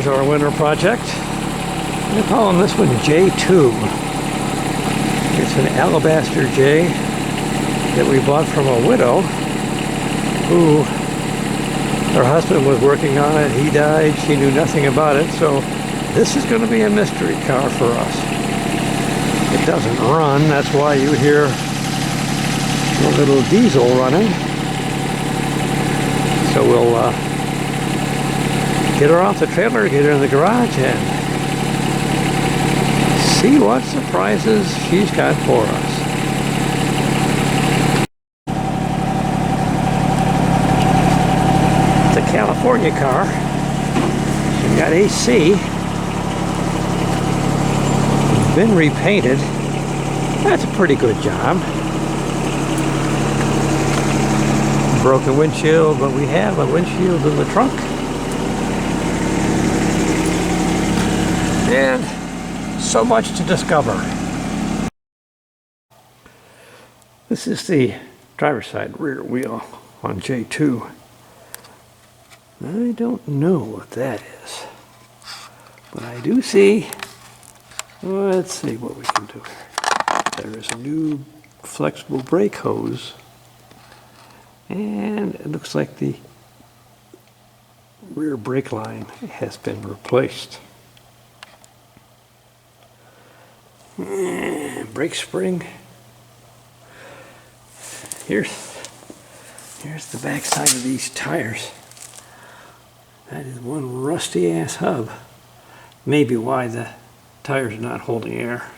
Here's our winter project. We're calling this one J2. It's an alabaster J that we bought from a widow who, her husband was working on it. He died. She knew nothing about it. So this is going to be a mystery car for us. It doesn't run. That's why you hear a little diesel running. So we'll get her off the trailer, get her in the garage, and see what surprises she's got for us. It's a California car. She's got AC. It's been repainted. That's a pretty good job. Broken windshield, but we have a windshield in the trunk. And so much to discover. This is the driver's side rear wheel on J2. I don't know what that is, but I do see, let's see what we can do here. There is a new flexible brake hose, and it looks like the rear brake line has been replaced. Brake spring. Here's the back side of these tires. That is one rusty ass hub. Maybe why the tires are not holding air.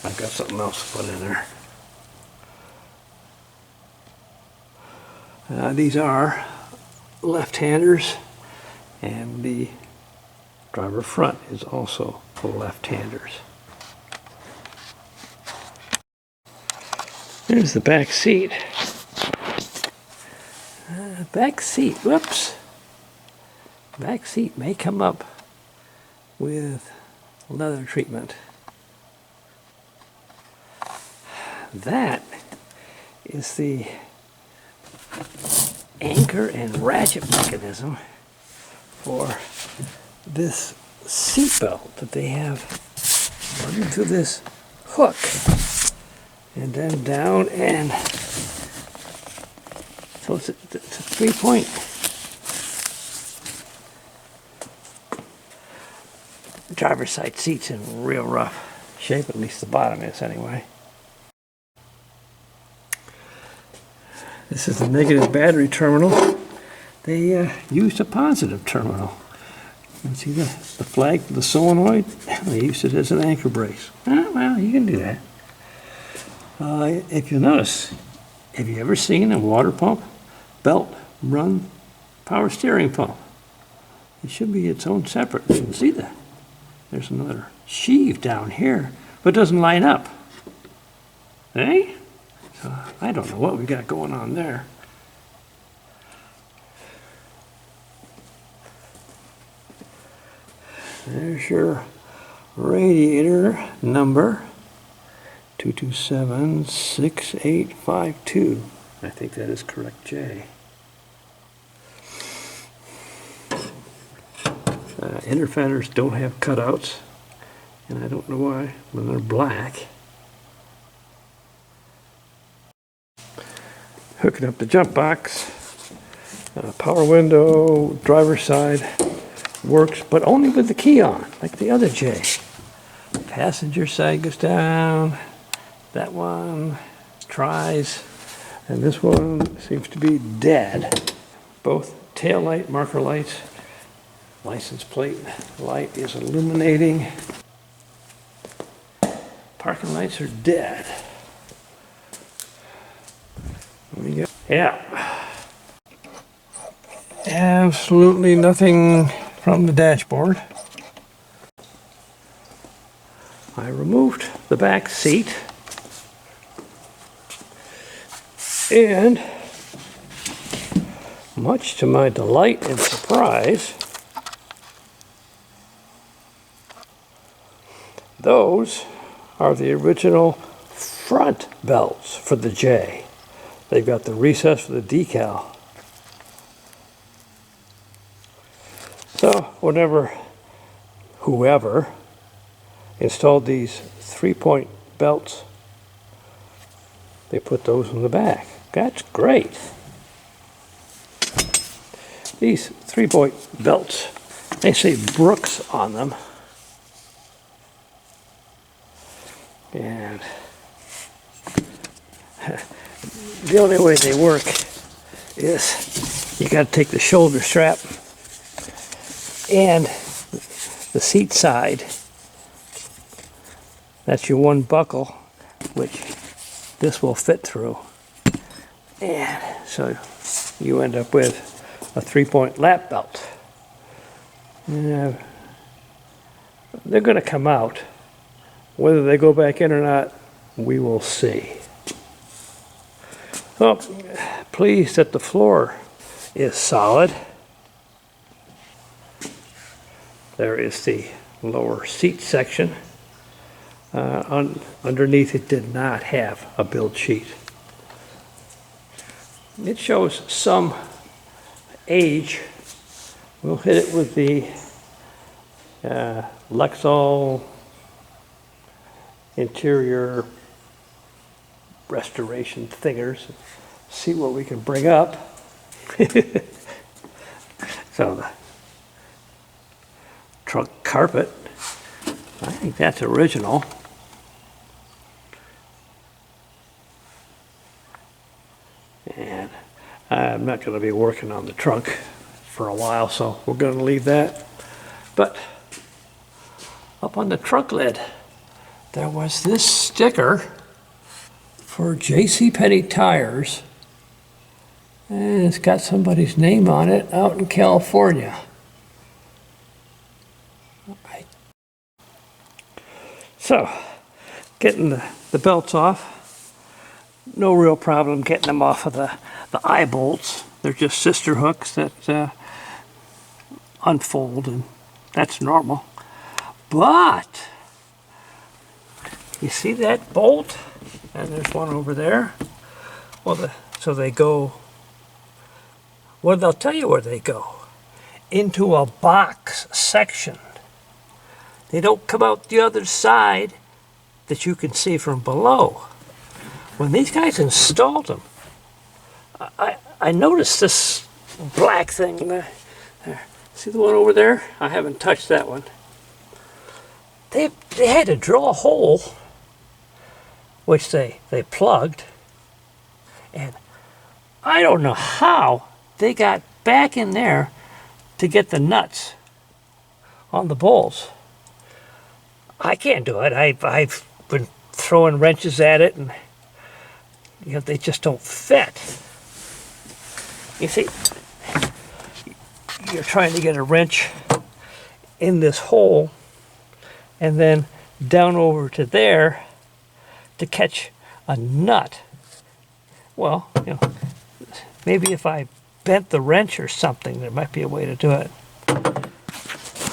I've got something else to put in there. These are left-handers, and the driver front is also left-handers. There's the back seat. Back seat, whoops. Back seat may come up with leather treatment. That is the anchor and ratchet mechanism for this seat belt that they have run into this hook and then down, and so it's a 3-point driver's side seat's in real rough shape, at least the bottom is anyway. This is the negative battery terminal. They used a positive terminal. You can see the flag for the solenoid. They used it as an anchor brace. Well, you can do that. If you notice, have you ever seen a water pump belt run power steering pump? It should be its own separate. You can see that. There's another sheave down here, but it doesn't line up. Eh? So I don't know what we got going on there. There's your radiator number, 2276852. I think that is correct, J. Inner fenders don't have cutouts, and I don't know why when they're black. Hooking up the jump box, power window, driver's side works, but only with the key on, like the other J. Passenger side goes down, that one tries, and this one seems to be dead. Both tail light, marker lights, license plate light is illuminating. Parking lights are dead. Yeah. Absolutely nothing from the dashboard. I removed the back seat, and much to my delight and surprise, those are the original front belts for the J. They've got the recess for the decal. So whoever installed these 3-point belts, they put those in the back. That's great. These 3-point belts, they say Brooks on them. And the only way they work is you got to take the shoulder strap and the seat side. That's your one buckle, which this will fit through. And so you end up with a 3-point lap belt. They're going to come out. Whether they go back in or not, we will see. Well, pleased that the floor is solid. There is the lower seat section. Underneath it did not have a build sheet. It shows some age. We'll hit it with the Lexol interior restoration thingers. See what we can bring up. So the trunk carpet, I think that's original. And I'm not going to be working on the trunk for a while, so we're going to leave that. But up on the trunk lid, there was this sticker for JCPenney tires, and it's got somebody's name on it out in California. So, getting the belts off, no real problem getting them off of the eye bolts. They're just sister hooks that unfold, and that's normal. But you see that bolt? And there's one over there. Well, so they go, well, they'll tell you where they go. Into a box section. They don't come out the other side that you can see from below. When these guys installed them, I noticed this black thing there. See the one over there? I haven't touched that one. They had to drill a hole, which they plugged, and I don't know how they got back in there to get the nuts on the bolts. I can't do it. I've been throwing wrenches at it, and they just don't fit. You see, you're trying to get a wrench in this hole and then down over to there to catch a nut. Well, maybe if I bent the wrench or something, there might be a way to do it.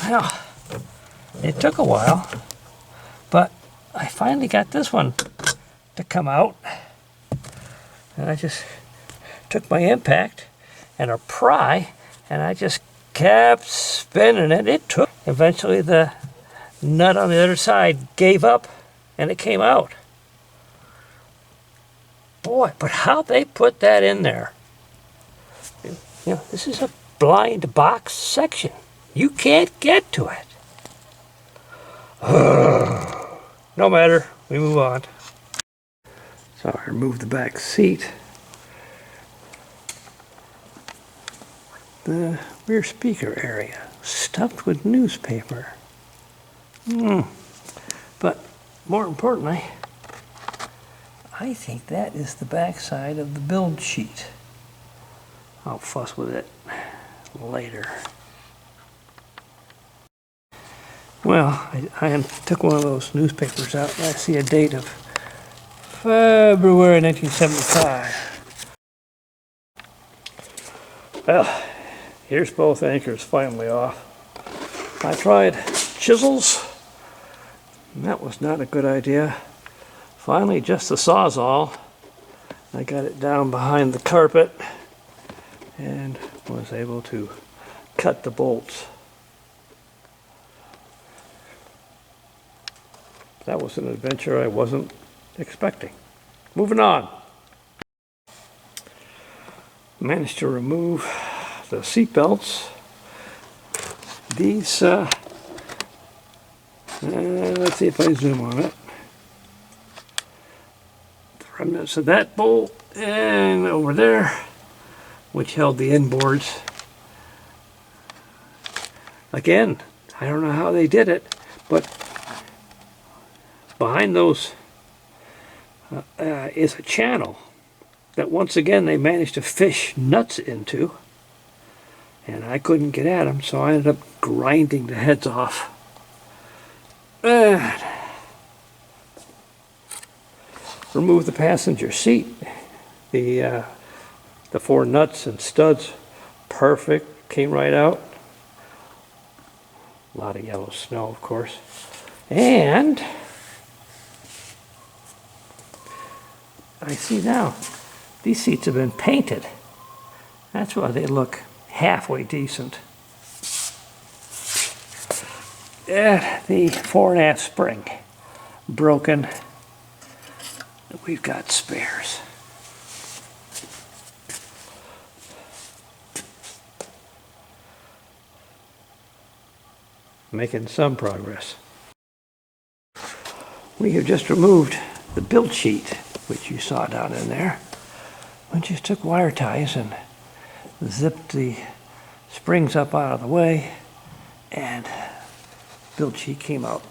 Well, it took a while, but I finally got this one to come out. And I just took my impact and a pry, and I just kept spinning it. It took. Eventually the nut on the other side gave up, and it came out. Boy, but how they put that in there. This is a blind box section. You can't get to it. No matter, we move on. So I removed the back seat. The rear speaker area, stuffed with newspaper. But more importantly, I think that is the back side of the build sheet. I'll fuss with it later. Well, I took one of those newspapers out, and I see a date of February 1975. Well, here's both anchors finally off. I tried chisels, and that was not a good idea. Finally, just the Sawzall. I got it down behind the carpet and was able to cut the bolts. That was an adventure I wasn't expecting. Moving on. Managed to remove the seat belts. These, let's see if I zoom on it. The remnants of that bolt and over there, which held the inboards. Again, I don't know how they did it, but behind those is a channel that once again they managed to fish nuts into, and I couldn't get at them, so I ended up grinding the heads off. And remove the passenger seat. The 4 nuts and studs, perfect, came right out. A lot of yellow snow, of course. And I see now, these seats have been painted. That's why they look halfway decent. The 4.5 spring broken. We've got spares. Making some progress. We have just removed the build sheet, which you saw down in there. We just took wire ties and zipped the springs up out of the way, and build sheet came out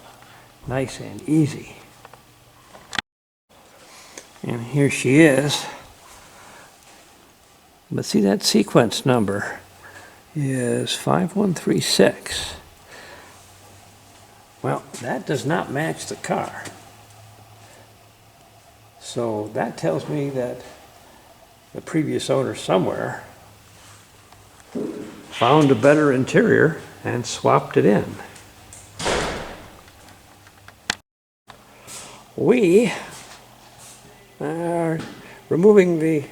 nice and easy. And here she is. But see, that sequence number is 5136. Well, that does not match the car. So that tells me that the previous owner somewhere found a better interior and swapped it in. We are removing the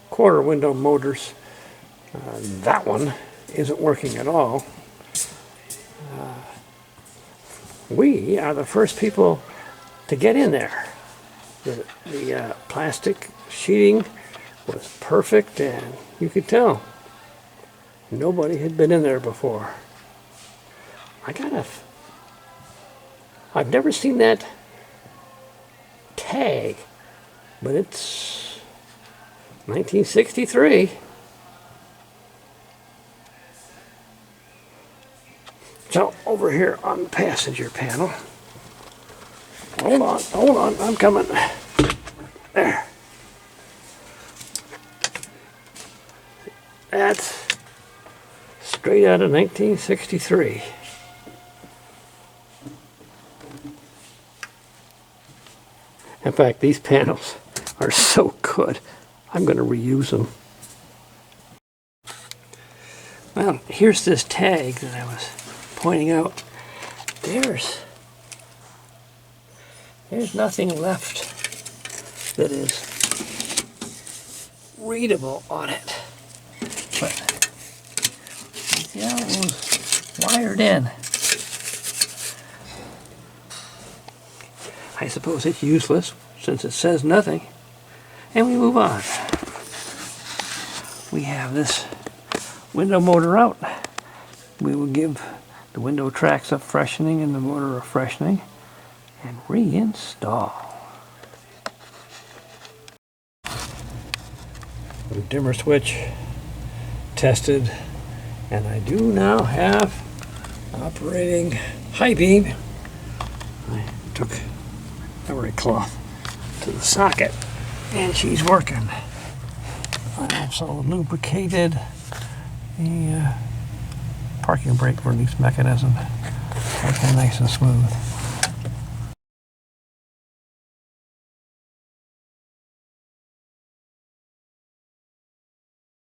quarter window motors. That one isn't working at all. We are the first people to get in there. The plastic sheeting was perfect, and you could tell nobody had been in there before. I've never seen that tag, but it's 1963. So over here on the passenger panel, hold on, I'm coming. There. That's straight out of 1963. In fact, these panels are so good, I'm going to reuse them. Well, here's this tag that I was pointing out. There's nothing left that is readable on it. But see how it was wired in. I suppose it's useless since it says nothing. And we move on. We have this window motor out. We will give the window tracks a freshening and the motor a freshening and reinstall. The dimmer switch tested, and I do now have operating high beam. I took memory cloth to the socket and she's working. I also lubricated the parking brake release mechanism. Working nice and smooth.